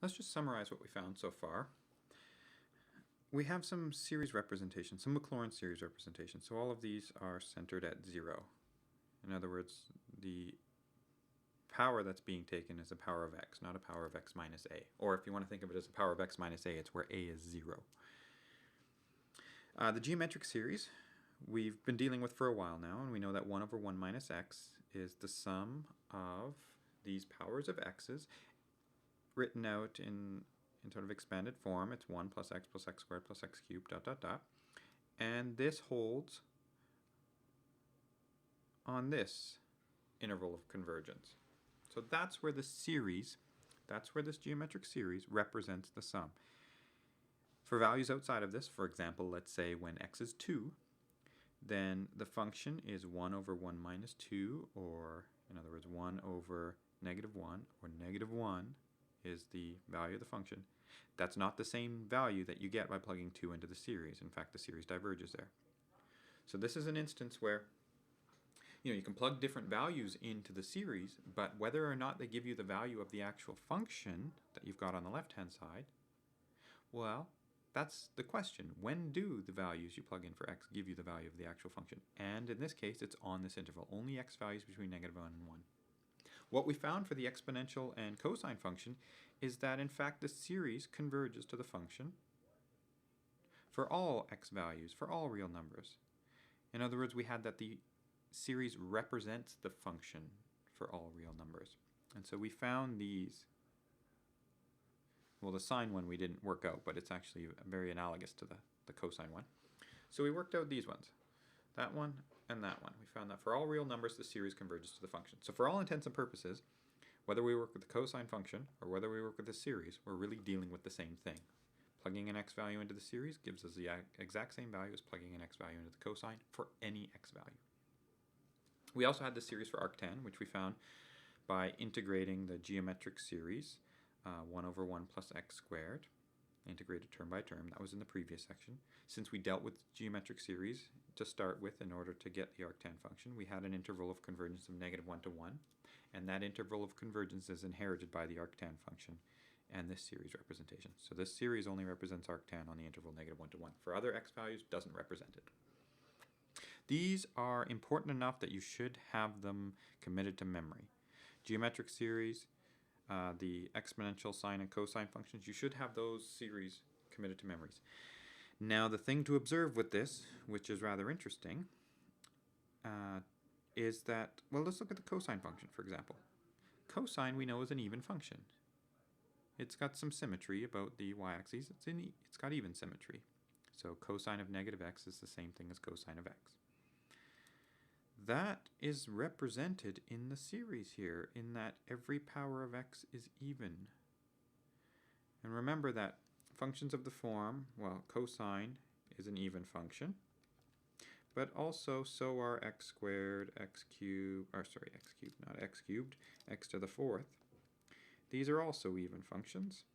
let's just summarize what we found so far. We have some series representation, some Maclaurin series representation. So all of these are centered at 0. In other words, the power that's being taken is a power of x, not a power of x minus a. Or if you want to think of it as a power of x minus a, it's where a is 0. The geometric series we've been dealing with for a while now, and we know that 1 over 1 minus x is the sum of these powers of x's written out in sort of expanded form. It's 1 plus x squared plus x cubed dot dot dot. And this holds on this interval of convergence. So that's where the series, that's where this geometric series represents the sum. For values outside of this, for example, let's say when x is 2, then the function is 1 over 1 minus 2, or in other words 1 over negative 1, or negative 1 is the value of the function. That's not the same value that you get by plugging 2 into the series. In fact, the series diverges there. So this is an instance where you can plug different values into the series, but whether or not they give you the value of the actual function that you've got on the left-hand side, well, that's the question. When do the values you plug in for x give you the value of the actual function? And in this case, it's on this interval. Only x values between negative 1 and 1. What we found for the exponential and cosine function is that, in fact, the series converges to the function for all x values, for all real numbers. In other words, we had that the series represents the function for all real numbers. And so we found these. Well, the sine one we didn't work out, but it's actually very analogous to the cosine one. So we worked out these ones, that one and that one. We found that for all real numbers, the series converges to the function. So for all intents and purposes, whether we work with the cosine function or whether we work with the series, we're really dealing with the same thing. Plugging an x value into the series gives us the exact same value as plugging an x value into the cosine for any x value. We also had the series for arctan, which we found by integrating the geometric series 1 over 1 plus x squared, integrated term by term. That was in the previous section. Since we dealt with geometric series to start with in order to get the arctan function, we had an interval of convergence of negative 1 to 1, and that interval of convergence is inherited by the arctan function and this series representation. So this series only represents arctan on the interval negative 1 to 1. For other x values, doesn't represent it. These are important enough that you should have them committed to memory. Geometric series, the exponential, sine, and cosine functions, you should have those series committed to memories. Now, the thing to observe with this, which is rather interesting, is that, well, let's look at the cosine function, for example. Cosine, we know, is an even function. It's got some symmetry about the y-axis. It's got even symmetry. So cosine of negative x is the same thing as cosine of x. That is represented in the series here, in that every power of x is even. And remember that functions of the form, well, cosine is an even function, but also so are x squared, x cubed, not x cubed, x to the 4th. These are also even functions.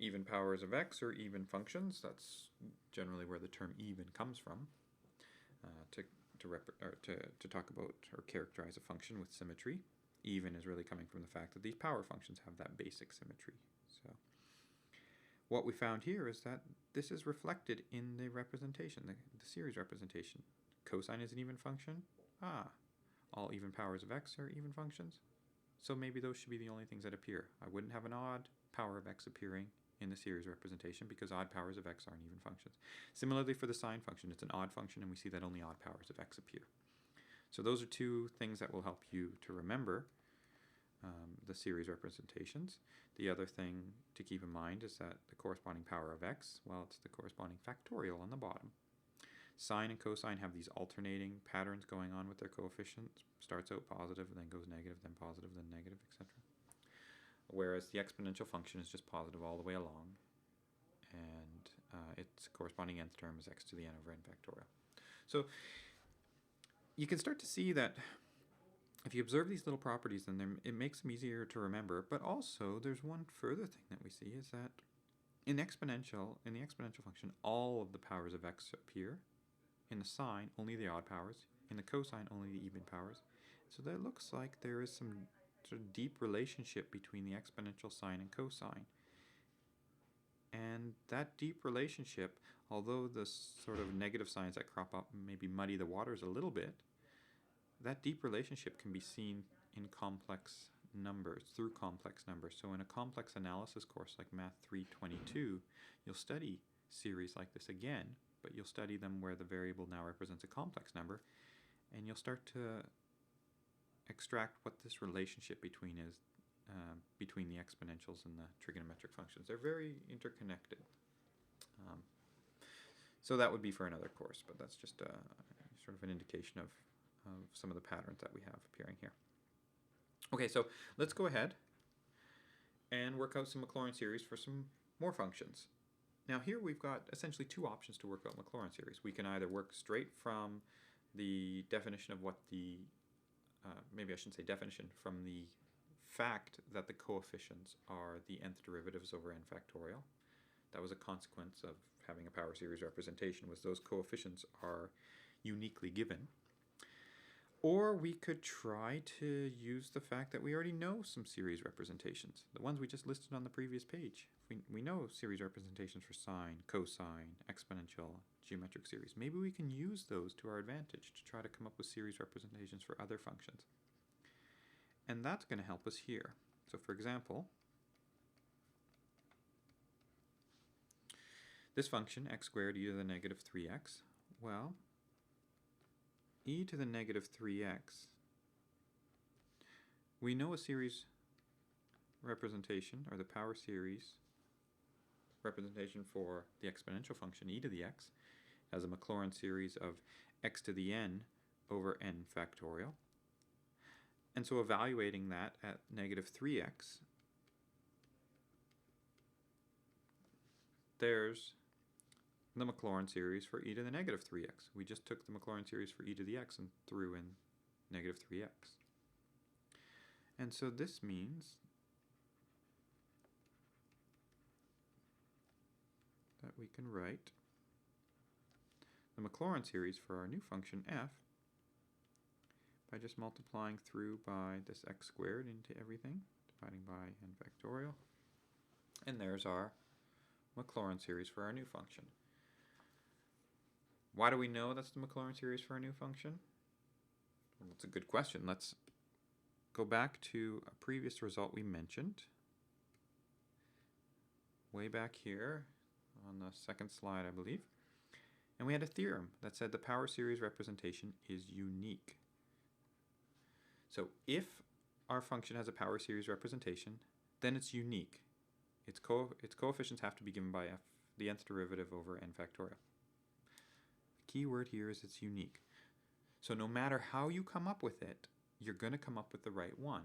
Even powers of x are even functions. That's generally where the term even comes from. To talk about or characterize a function with symmetry. Even is really coming from the fact that these power functions have that basic symmetry. So what we found here is that this is reflected in the representation, the series representation. Cosine is an even function. All even powers of x are even functions. So maybe those should be the only things that appear. I wouldn't have an odd power of x appearing in the series representation because odd powers of x aren't even functions. Similarly for the sine function, it's an odd function and we see that only odd powers of x appear. So those are two things that will help you to remember the series representations. The other thing to keep in mind is that the corresponding power of x, well, it's the corresponding factorial on the bottom. Sine and cosine have these alternating patterns going on with their coefficients. Starts out positive, then goes negative, then positive, then negative, etc. Whereas the exponential function is just positive all the way along, and its corresponding nth term is x to the n over n factorial. So you can start to see that if you observe these little properties, then it makes them easier to remember. But also, there's one further thing that we see is that in the exponential function, all of the powers of x appear. In the sine, only the odd powers. In the cosine, only the even powers. So that looks like there is some sort of deep relationship between the exponential sign and cosine. And that deep relationship, although the sort of negative signs that crop up maybe muddy the waters a little bit, that deep relationship can be seen in complex numbers, through complex numbers. So in a complex analysis course like Math 322, you'll study series like this again, but you'll study them where the variable now represents a complex number, and you'll start to extract what this relationship between the exponentials and the trigonometric functions. They're very interconnected. So that would be for another course, but that's just sort of an indication of some of the patterns that we have appearing here. Okay, so let's go ahead and work out some Maclaurin series for some more functions. Now here we've got essentially two options to work out Maclaurin series. We can either work straight from the definition of what the, maybe I shouldn't say definition, from the fact that the coefficients are the nth derivatives over n factorial. That was a consequence of having a power series representation, was those coefficients are uniquely given. Or we could try to use the fact that we already know some series representations, the ones we just listed on the previous page. We know series representations for sine, cosine, exponential, geometric series. Maybe we can use those to our advantage to try to come up with series representations for other functions. And that's going to help us here. So for example, this function, x squared e to the negative 3x, well, e to the negative 3x, we know a series representation, or the power series representation for the exponential function e to the x as a Maclaurin series of x to the n over n factorial. And so evaluating that at negative 3x, there's the Maclaurin series for e to the negative 3x. We just took the Maclaurin series for e to the x and threw in negative 3x. And so this means that we can write the Maclaurin series for our new function f by just multiplying through by this x squared into everything, dividing by n factorial. And there's our Maclaurin series for our new function. Why do we know that's the Maclaurin series for our new function? Well, that's a good question. Let's go back to a previous result we mentioned way back here on the second slide, I believe. And we had a theorem that said the power series representation is unique. So if our function has a power series representation, then it's unique. Its coefficients have to be given by f, the nth derivative over n factorial. The key word here is it's unique. So no matter how you come up with it, you're going to come up with the right one,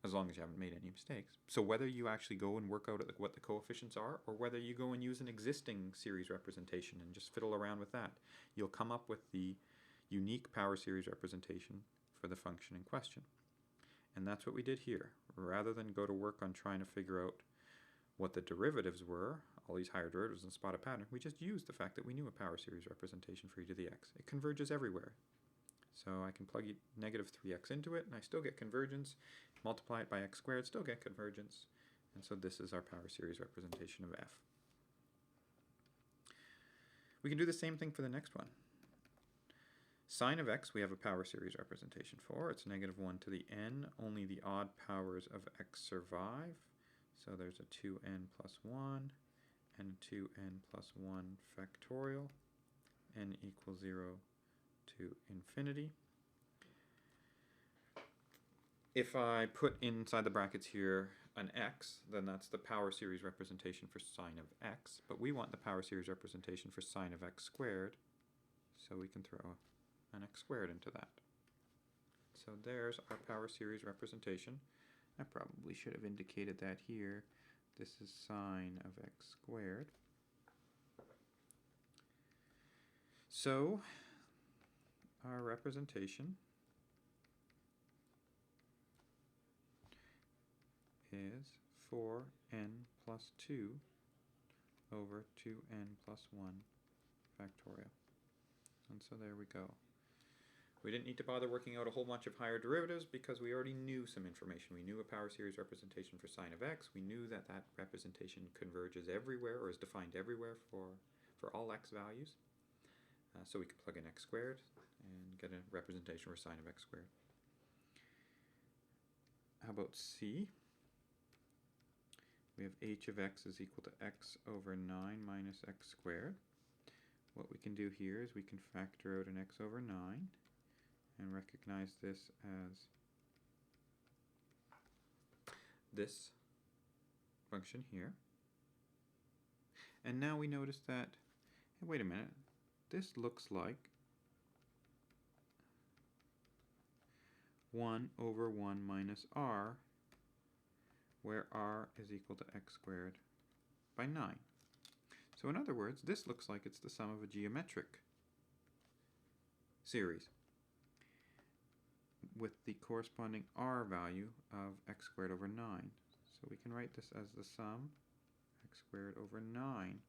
as long as you haven't made any mistakes. So whether you actually go and work out what the coefficients are, or whether you go and use an existing series representation and just fiddle around with that, you'll come up with the unique power series representation for the function in question. And that's what we did here. Rather than go to work on trying to figure out what the derivatives were, all these higher derivatives, and spot a pattern, we just used the fact that we knew a power series representation for e to the x. It converges everywhere. So I can plug negative 3x into it, and I still get convergence. Multiply it by x squared, still get convergence. And so this is our power series representation of f. We can do the same thing for the next one. Sine of x we have a power series representation for. It's negative 1 to the n. Only the odd powers of x survive. So there's a 2n plus 1 and 2n plus 1 factorial. N equals 0 to infinity. If I put inside the brackets here an x, then that's the power series representation for sine of x. But we want the power series representation for sine of x squared. So we can throw an x squared into that. So there's our power series representation. I probably should have indicated that here. This is sine of x squared. So our representation is 4n plus 2 over 2n plus 1 factorial. And so there we go. We didn't need to bother working out a whole bunch of higher derivatives because we already knew some information. We knew a power series representation for sine of x. We knew that that representation converges everywhere, or is defined everywhere for all x values. So we could plug in x squared and get a representation for sine of x squared. How about C? We have h of x is equal to x over 9 minus x squared. What we can do here is we can factor out an x over 9 and recognize this as this function here. And now we notice that, hey, wait a minute, this looks like 1 over 1 minus r, where r is equal to x squared by 9. So in other words, this looks like it's the sum of a geometric series with the corresponding r value of x squared over 9. So we can write this as the sum x squared over 9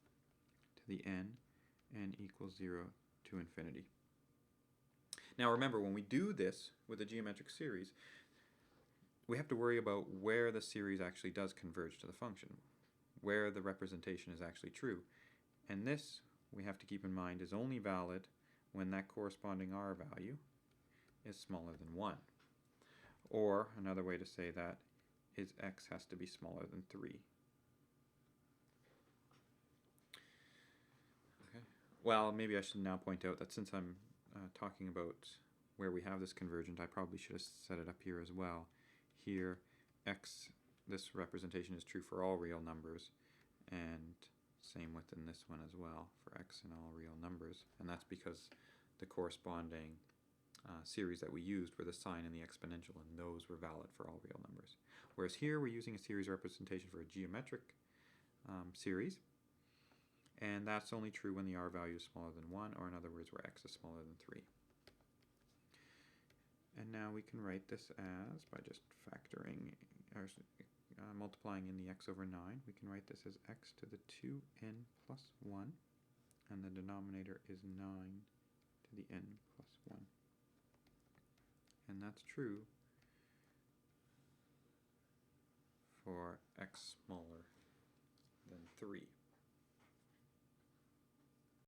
to the n equals 0 to infinity. Now remember, when we do this with a geometric series, we have to worry about where the series actually does converge to the function, where the representation is actually true. And this, we have to keep in mind, is only valid when that corresponding r value is smaller than 1. Or, another way to say that is x has to be smaller than 3. Okay. Well, maybe I should now point out that since I'm talking about where we have this convergent, I probably should have set it up here as well. Here, x, this representation is true for all real numbers, and same within this one as well, for x in all real numbers. And that's because the corresponding series that we used were the sine and the exponential, and those were valid for all real numbers. Whereas here we're using a series representation for a geometric series, and that's only true when the r value is smaller than 1, or in other words, where x is smaller than 3. And now we can write this as, by just factoring, or multiplying in the x over 9, we can write this as x to the 2n plus 1, and the denominator is 9 to the n plus 1. And that's true for x smaller than 3.